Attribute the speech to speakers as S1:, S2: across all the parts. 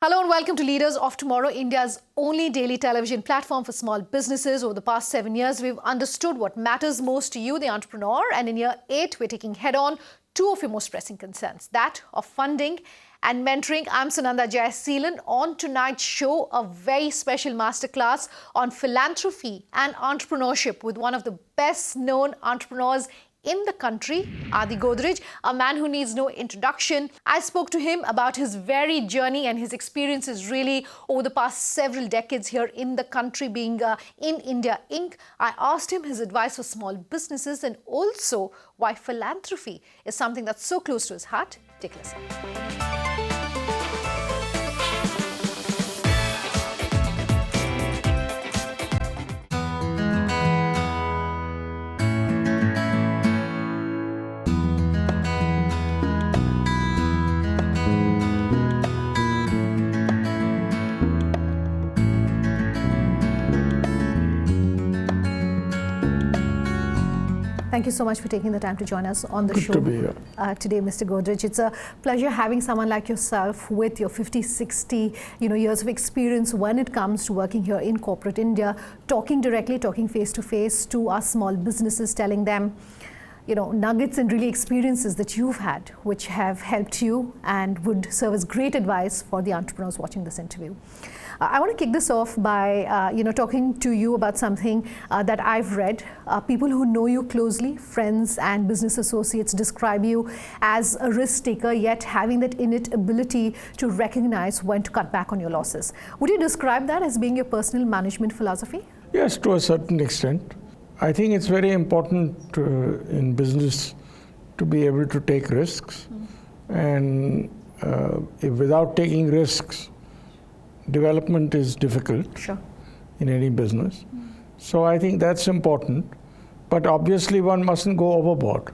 S1: Hello and welcome to Leaders of Tomorrow, India's only daily television platform for small businesses. Over the past 7 years, we've understood what matters most to you, the entrepreneur. And in year 8, we're taking head-on 2 of your most pressing concerns, that of funding and mentoring. I'm Sunanda Jayaseelan. On tonight's show, a very special masterclass on philanthropy and entrepreneurship with one of the best-known entrepreneurs in the country, Adi Godrej, a man who needs no introduction. I spoke to him about his very journey and his experiences really over the past several decades here in the country, being in India Inc. I asked him his advice for small businesses and also why philanthropy is something that's so close to his heart. Take a listen. Thank you so much for taking the time to join us on the show
S2: to be here.
S1: Today, Mr. Godrej. It's a pleasure having someone like yourself with your 50, 60 years of experience when it comes to working here in corporate India, talking directly, talking face-to-face to our small businesses, telling them nuggets and really experiences that you've had, which have helped you and would serve as great advice for the entrepreneurs watching this interview. I want to kick this off by talking to you about something that I've read. People who know you closely, friends and business associates, describe you as a risk taker, yet having that innate ability to recognize when to cut back on your losses. Would you describe that as being your personal management philosophy?
S2: Yes, to a certain extent. I think it's very important in business to be able to take risks. And if without taking risks, development is difficult in any business. So I think that's important. But obviously one mustn't go overboard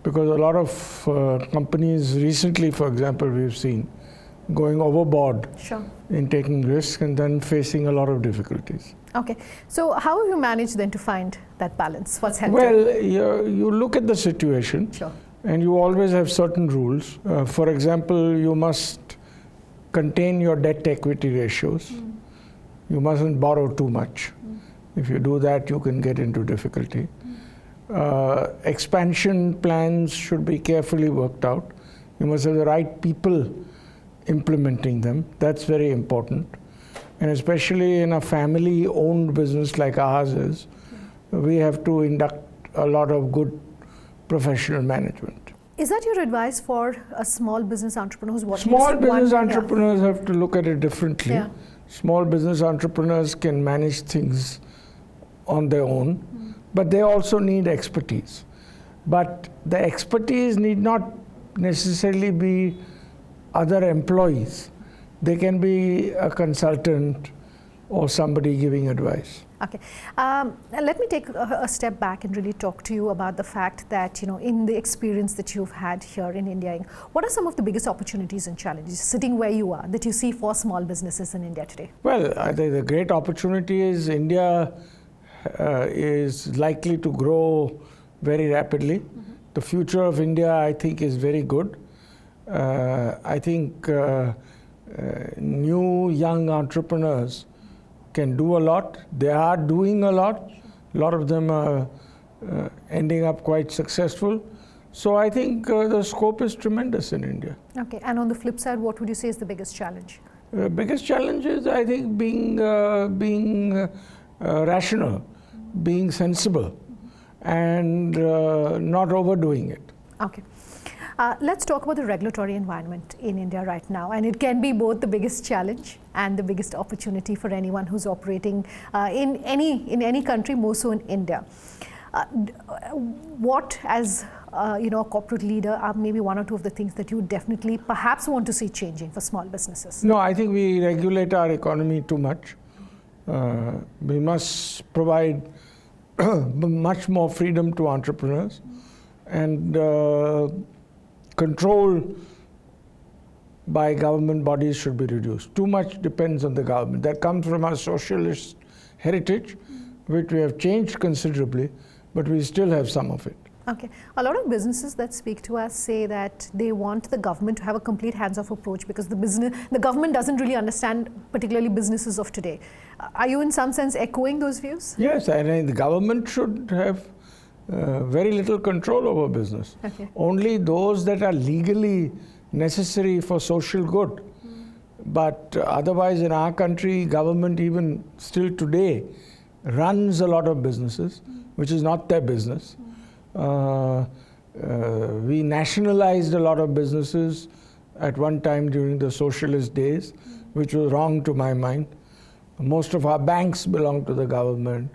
S2: because a lot of companies recently, for example, we've seen going overboard in taking risks and then facing a lot of difficulties.
S1: Okay. So how have you managed then to find that balance? What's helped
S2: Well, you look at the situation and you always have certain rules. For example, you must contain your debt-equity ratios. You mustn't borrow too much. If you do that, you can get into difficulty. Expansion plans should be carefully worked out. You must have the right people implementing them. That's very important. And especially in a family-owned business like ours is, we have to induct a lot of good professional management.
S1: Is that your advice for a small business entrepreneur who's watching?
S2: Small business entrepreneurs have to look at it differently.
S1: Yeah.
S2: Small business entrepreneurs can manage things on their own, but they also need expertise. But the expertise need not necessarily be other employees. They can be a consultant or somebody giving advice.
S1: Okay. Let me take a step back and really talk to you about the fact that, in the experience that you've had here in India, what are some of the biggest opportunities and challenges sitting where you are that you see for small businesses in India today?
S2: Well, I think the great opportunity is India is likely to grow very rapidly. The future of India, I think, is very good. I think new young entrepreneurs can do a lot. They are doing a lot. A lot of them are ending up quite successful. So I think the scope is tremendous in India.
S1: Okay, and on the flip side, what would you say is the biggest challenge?
S2: The biggest challenge is, I think, being rational, being sensible, and not overdoing it.
S1: Okay. Let's talk about the regulatory environment in India right now, and it can be both the biggest challenge and the biggest opportunity for anyone who's operating in any country, more so in India. What, as a corporate leader, are maybe one or two of the things that you definitely perhaps want to see changing for small businesses?
S2: No, I think we regulate our economy too much. We must provide much more freedom to entrepreneurs, and control by government bodies should be reduced. Too much depends on the government. That comes from our socialist heritage, which we have changed considerably, but we still have some of it.
S1: Okay. A lot of businesses that speak to us say that they want the government to have a complete hands-off approach because the government doesn't really understand particularly businesses of today. Are you in some sense echoing those views?
S2: Yes, I mean, the government should have very little control over business.
S1: Okay.
S2: Only those that are legally necessary for social good. But otherwise in our country, government even still today runs a lot of businesses, which is not their business. We nationalized a lot of businesses at one time during the socialist days, which was wrong to my mind. Most of our banks belong to the government.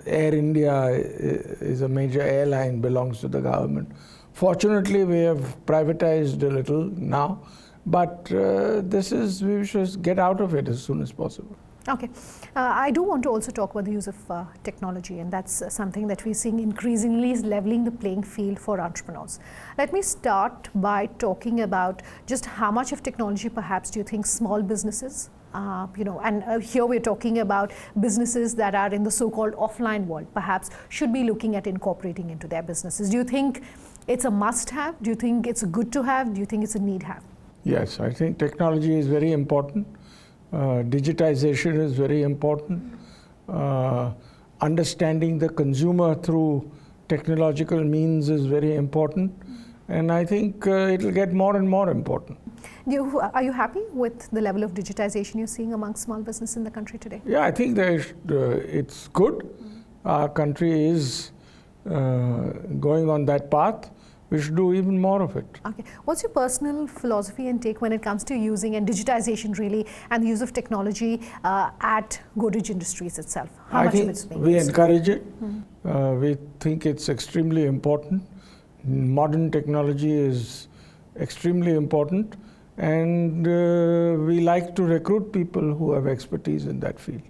S2: Air India is a major airline, belongs to the government. Fortunately, we have privatized a little now, but we should get out of it as soon as possible.
S1: Okay. I do want to also talk about the use of technology, and that's something that we're seeing increasingly is leveling the playing field for entrepreneurs. Let me start by talking about just how much of technology perhaps do you think small businesses, here we're talking about businesses that are in the so-called offline world, perhaps should be looking at incorporating into their businesses. Do you think it's a must-have? Do you think it's a good to have? Do you think it's a need-have?
S2: Yes, I think technology is very important. Digitization is very important. Understanding the consumer through technological means is very important. And I think it will get more and more important.
S1: Are you happy with the level of digitization you're seeing among small business in the country today?
S2: Yeah, I think it's good. Our country is going on that path. We should do even more of it.
S1: Okay. What's your personal philosophy and take when it comes to using and digitization really and the use of technology at Godrej Industries itself? How much of it's being used?
S2: We encourage it. We think it's extremely important. Modern technology is extremely important, and we like to recruit people who have expertise in that field.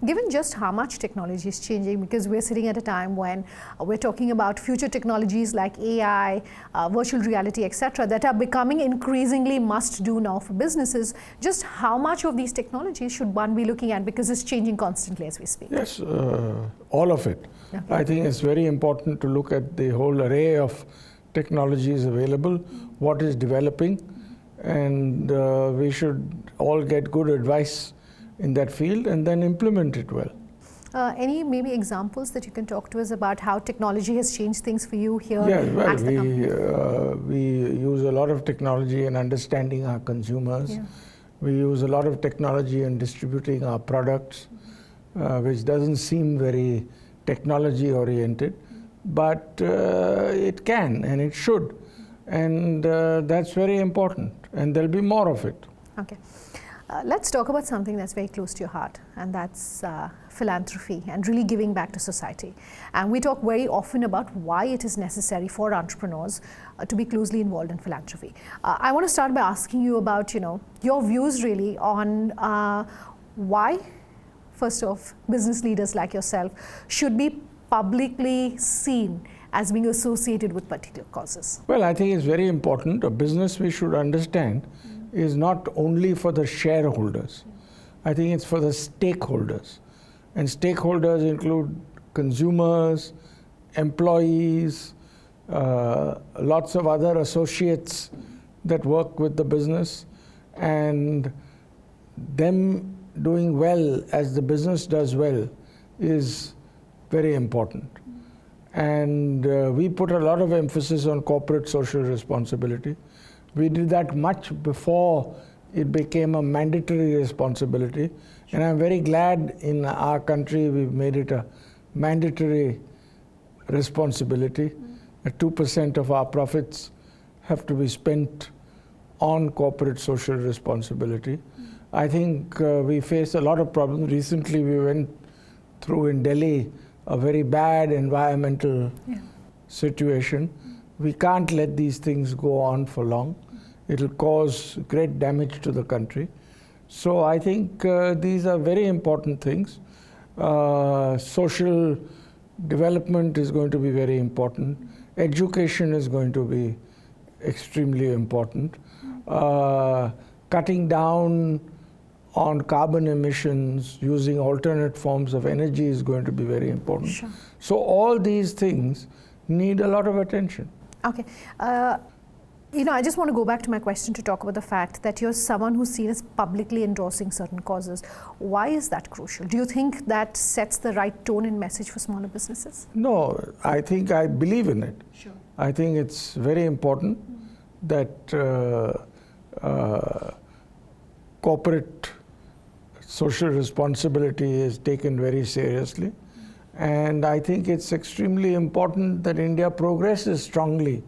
S1: Given just how much technology is changing, because we're sitting at a time when we're talking about future technologies like AI, virtual reality, etc., that are becoming increasingly must-do now for businesses, just how much of these technologies should one be looking at, because it's changing constantly as we speak?
S2: Yes, all of it. Okay. I think it's very important to look at the whole array of technologies available, what is developing, and we should all get good advice in that field and then implement it well.
S1: Any maybe examples that you can talk to us about how technology has changed things for you here?
S2: Yes, well, we use a lot of technology in understanding our consumers. Yeah. We use a lot of technology in distributing our products, which doesn't seem very technology oriented, but it can and it should. And that's very important, and there'll be more of it.
S1: Okay. Let's talk about something that's very close to your heart, and that's philanthropy and really giving back to society. And we talk very often about why it is necessary for entrepreneurs to be closely involved in philanthropy. I want to start by asking you about, your views really on why, first off, business leaders like yourself should be publicly seen as being associated with particular causes.
S2: Well, I think it's very important. A business, we should understand, is not only for the shareholders. I think it's for the stakeholders. And stakeholders include consumers, employees, lots of other associates that work with the business, and them doing well as the business does well is very important. And we put a lot of emphasis on corporate social responsibility. We did that much before it became a mandatory responsibility. And I'm very glad in our country we've made it a mandatory responsibility. 2% of our profits have to be spent on corporate social responsibility. I think we face a lot of problems. Recently we went through in Delhi a very bad environmental situation. We can't let these things go on for long. It'll cause great damage to the country. So I think these are very important things. Social development is going to be very important. Education is going to be extremely important. Cutting down on carbon emissions, using alternate forms of energy is going to be very important.
S1: Sure.
S2: So all these things need a lot of attention.
S1: Okay. I just want to go back to my question to talk about the fact that you're someone who's seen as publicly endorsing certain causes. Why is that crucial? Do you think that sets the right tone and message for smaller businesses?
S2: No, I think I believe in it.
S1: Sure.
S2: I think it's very important that corporate social responsibility is taken very seriously. And I think it's extremely important that India progresses strongly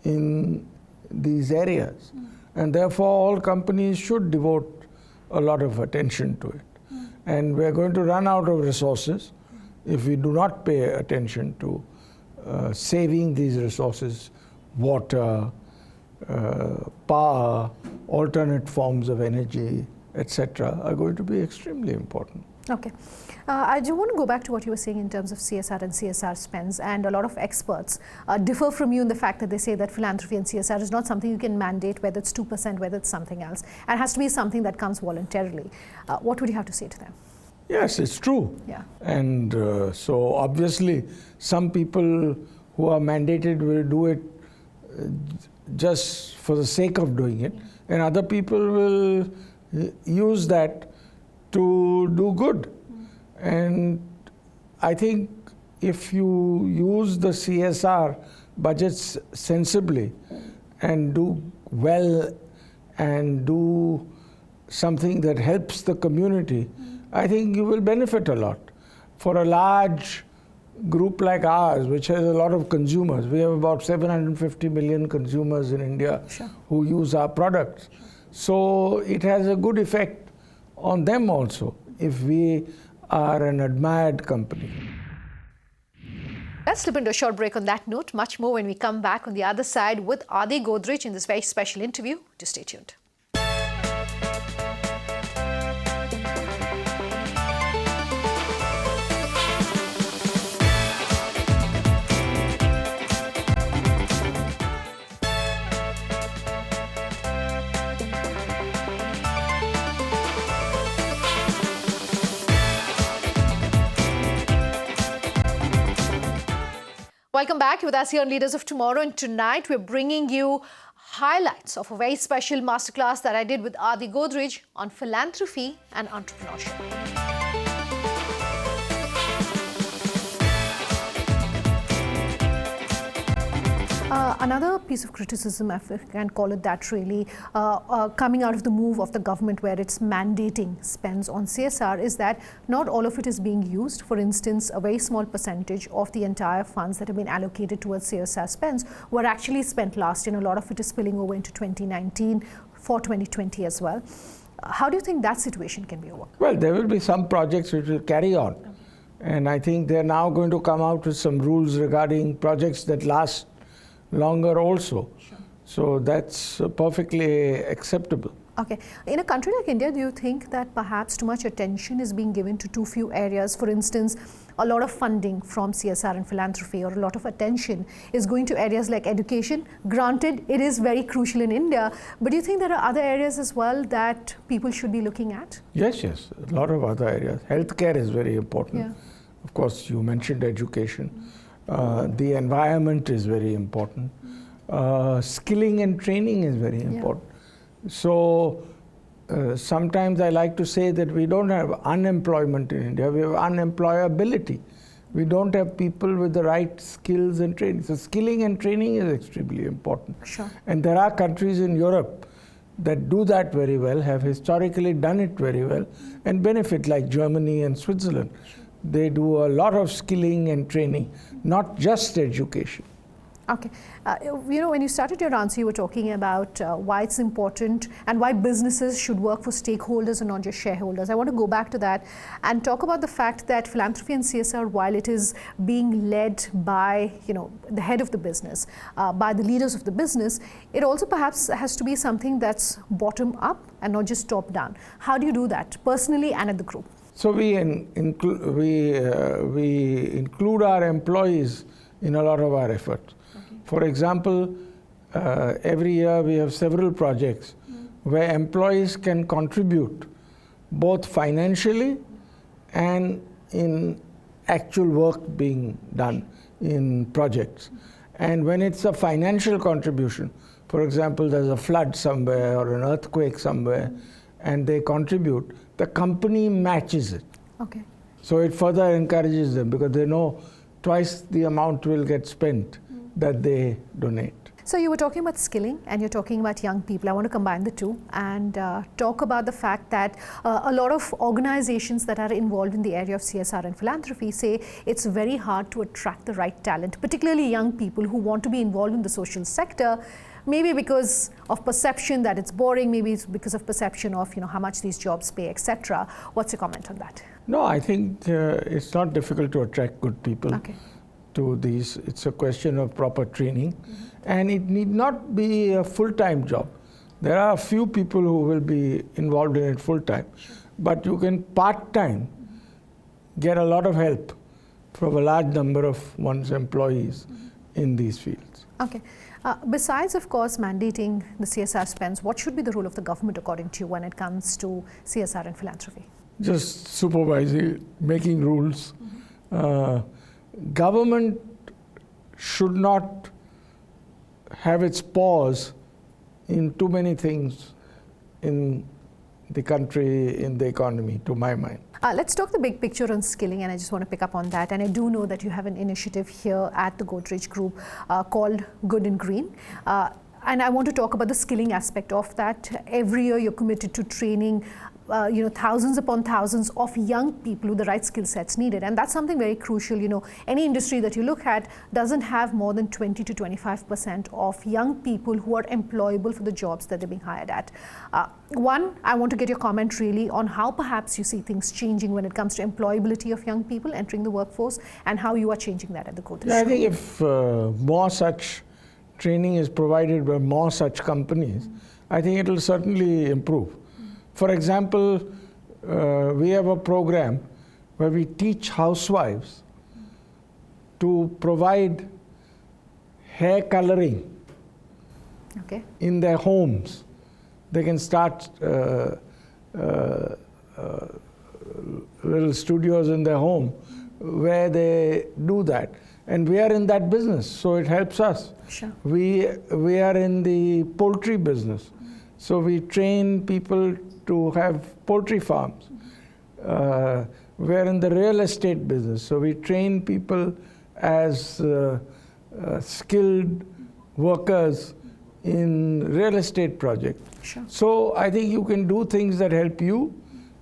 S2: in these areas. And therefore, all companies should devote a lot of attention to it. And we're going to run out of resources if we do not pay attention to saving these resources, water, power, alternate forms of energy, etc., are going to be extremely important.
S1: Okay. I do want to go back to what you were saying in terms of CSR and CSR spends, and a lot of experts differ from you in the fact that they say that philanthropy and CSR is not something you can mandate, whether it's 2%, whether it's something else, and it has to be something that comes voluntarily. What would you have to say to them?
S2: Yes, it's true.
S1: Yeah.
S2: And so obviously some people who are mandated will do it just for the sake of doing it, and other people will use that to do good. And I think if you use the CSR budgets sensibly and do well and do something that helps the community, I think you will benefit a lot. For a large group like ours, which has a lot of consumers, we have about 750 million consumers in India.
S1: Sure.
S2: Who use our products. So it has a good effect on them also if we are an admired company.
S1: Let's slip into a short break on that note. Much more when we come back on the other side with Godrej Group in this very special interview. Just stay tuned. Welcome back. With us here on Leaders of Tomorrow, and tonight we're bringing you highlights of a very special masterclass that I did with Godrej Group on philanthropy and entrepreneurship. Another piece of criticism, if I can call it that really, coming out of the move of the government where it's mandating spends on CSR is that not all of it is being used. For instance, a very small percentage of the entire funds that have been allocated towards CSR spends were actually spent last year, and a lot of it is spilling over into 2019 for 2020 as well. How do you think that situation can be overcome? Well,
S2: there will be some projects which will carry on. And I think they're now going to come out with some rules regarding projects that last longer also.
S1: Sure.
S2: So that's perfectly acceptable.
S1: Okay. In a country like India, do you think that perhaps too much attention is being given to too few areas? For instance, a lot of funding from CSR and philanthropy, or a lot of attention is going to areas like education. Granted, it is very crucial in India, but do you think there are other areas as well that people should be looking at?
S2: Yes, a lot of other areas. Healthcare is very important.
S1: Yeah.
S2: Of course, you mentioned education. The environment is very important. Skilling and training is very important. So sometimes I like to say that we don't have unemployment in India, we have unemployability. We don't have people with the right skills and training. So skilling and training is extremely important.
S1: Sure.
S2: And there are countries in Europe that do that very well, have historically done it very well, and benefit, like Germany and Switzerland. They do a lot of skilling and training, not just education.
S1: Okay. When you started your answer, you were talking about why it's important and why businesses should work for stakeholders and not just shareholders. I want to go back to that and talk about the fact that philanthropy and CSR, while it is being led by the head of the business, by the leaders of the business, it also perhaps has to be something that's bottom up and not just top down. How do you do that personally and at the group?
S2: So we include our employees in a lot of our efforts.
S1: Okay.
S2: For example, every year we have several projects where employees can contribute both financially and in actual work being done in projects. And when it's a financial contribution, for example, there's a flood somewhere or an earthquake somewhere, and they contribute, the company matches it.
S1: Okay.
S2: So it further encourages them because they know twice the amount will get spent that they donate.
S1: So you were talking about skilling and you're talking about young people. I want to combine the two and talk about the fact that a lot of organizations that are involved in the area of CSR and philanthropy say it's very hard to attract the right talent, particularly young people who want to be involved in the social sector, maybe because of perception that it's boring, maybe it's because of perception of how much these jobs pay, etc. What's your comment on that?
S2: No, I think it's not difficult to attract good people.
S1: Okay.
S2: To these. It's a question of proper training, and it need not be a full-time job. There are a few people who will be involved in it full-time, but you can part-time get a lot of help from a large number of one's employees in these fields.
S1: Okay. Besides, of course, mandating the CSR spends, what should be the role of the government according to you when it comes to CSR and philanthropy?
S2: Just supervising, making rules. Government should not have its paws in too many things in the country, in the economy, to my mind.
S1: Let's talk the big picture on skilling, and I just want to pick up on that. And I do know that you have an initiative here at the Godrej Group called Good and Green. And I want to talk about the skilling aspect of that. Every year you're committed to training thousands upon thousands of young people with the right skill sets needed. And that's something very crucial. Any industry that you look at doesn't have more than 20 to 25% of young people who are employable for the jobs that they're being hired at. One, I want to get your comment really on how perhaps you see things changing when it comes to employability of young people entering the workforce and how you are changing that at the Godrej Group.
S2: I think if more such training is provided by more such companies, I think it will certainly improve. For example, we have a program where we teach housewives to provide hair coloring in their homes. They can start little studios in their home where they do that. And we are in that business, so it helps us.
S1: Sure.
S2: We are in the poultry business, so we train people to have poultry farms. We are in the real estate business, so we train people as skilled workers in real estate projects.
S1: Sure.
S2: So I think you can do things that help you,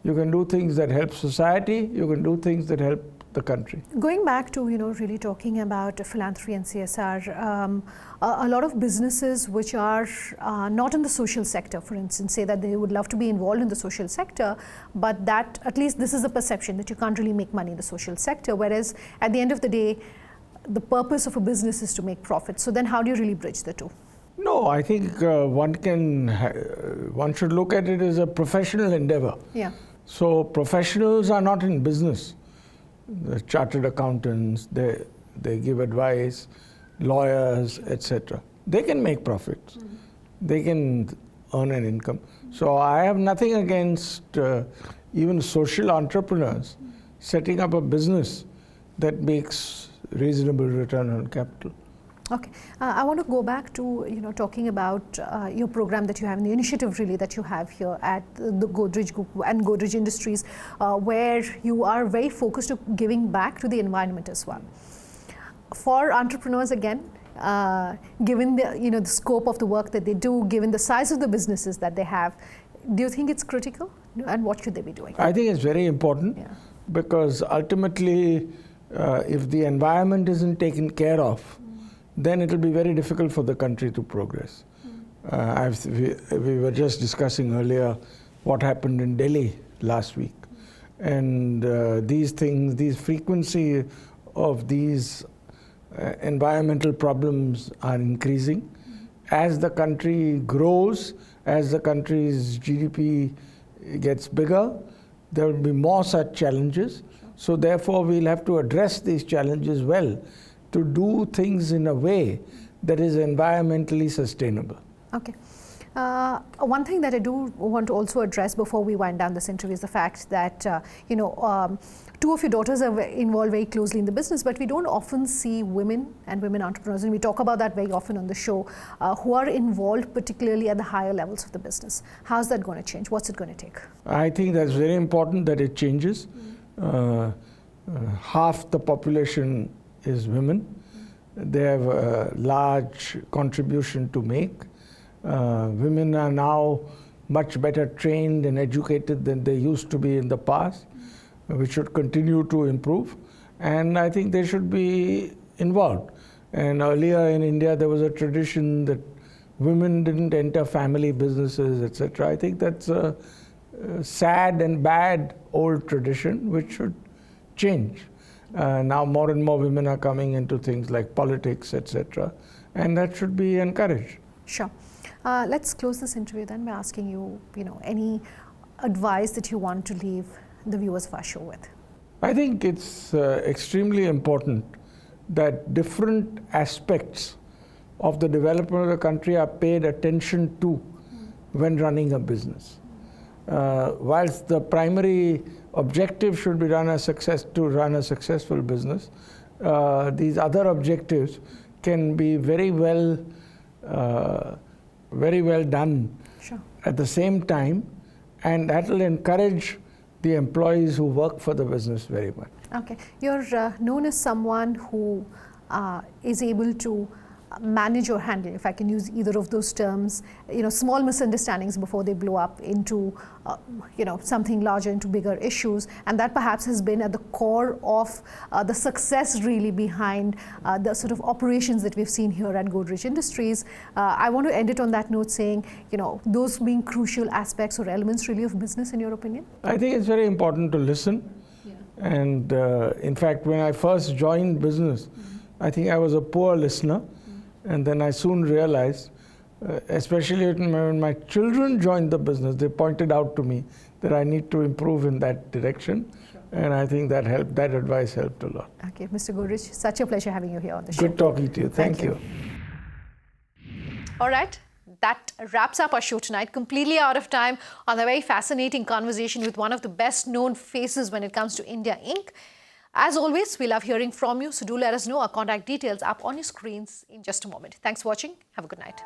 S2: you can do things that help society, you can do things that help the country.
S1: Going back to really talking about philanthropy and CSR, a lot of businesses which are not in the social sector, for instance, say that they would love to be involved in the social sector, but that at least this is a perception that you can't really make money in the social sector, whereas at the end of the day, the purpose of a business is to make profit. So then how do you really bridge the two?
S2: No, I think one should look at it as a professional endeavor.
S1: Yeah.
S2: So professionals are not in business. The chartered accountants, they give advice, lawyers, etc. They can make profits. They can earn an income. So I have nothing against even social entrepreneurs setting up a business that makes reasonable return on capital.
S1: Okay, I want to go back to talking about your program that you have, and the initiative really that you have here at the Godrej Group and Godrej Industries, where you are very focused on giving back to the environment as well. For entrepreneurs, again, given the the scope of the work that they do, given the size of the businesses that they have, do you think it's critical, and what should they be doing?
S2: I think it's very important, because ultimately, if the environment isn't taken care of, then it will be very difficult for the country to progress. We were just discussing earlier what happened in Delhi last week. And these things, these frequency of these environmental problems are increasing. As the country grows, as the country's GDP gets bigger, there will be more such challenges. So therefore, we'll have to address these challenges well to do things in a way that is environmentally sustainable.
S1: Okay. One thing that I do want to also address before we wind down this interview is the fact that, two of your daughters are involved very closely in the business, but we don't often see women and women entrepreneurs, and we talk about that very often on the show, who are involved particularly at the higher levels of the business. How's that going to change? What's it going to take?
S2: I think that's very important that it changes. Half the population is women. They have a large contribution to make. Women are now much better trained and educated than they used to be in the past. We should continue to improve, and I think they should be involved. And earlier in India, there was a tradition that women didn't enter family businesses, etc. I think that's a sad and bad old tradition which should change. Now more and more women are coming into things like politics, etc., and that should be encouraged.
S1: Sure. Let's close this interview then by asking you, any advice that you want to leave the viewers of our show with.
S2: I think it's extremely important that different aspects of the development of the country are paid attention to when running a business. Whilst the primary objective should be to run a successful business, these other objectives can be very well done
S1: Sure.
S2: at the same time, and that will encourage the employees who work for the business very much.
S1: Okay. You're known as someone who is able to manage or handle, if I can use either of those terms, small misunderstandings before they blow up into, something larger, into bigger issues. And that perhaps has been at the core of the success really behind the sort of operations that we've seen here at Godrej Industries. I want to end it on that note saying, those being crucial aspects or elements really of business in your opinion?
S2: I think it's very important to listen.
S1: Yeah.
S2: And in fact, when I first joined business, I think I was a poor listener. And then I soon realized, especially when my children joined the business, they pointed out to me that I need to improve in that direction. Sure. And I think that helped. That advice helped a lot.
S1: Okay, Mr. Godrej, such a pleasure having you here on the show.
S2: Good talking to you. Thank you.
S1: All right. That wraps up our show tonight, completely out of time, on a very fascinating conversation with one of the best known faces when it comes to India Inc. As always, we love hearing from you, so do let us know. Our contact details up on your screens in just a moment. Thanks for watching. Have a good night.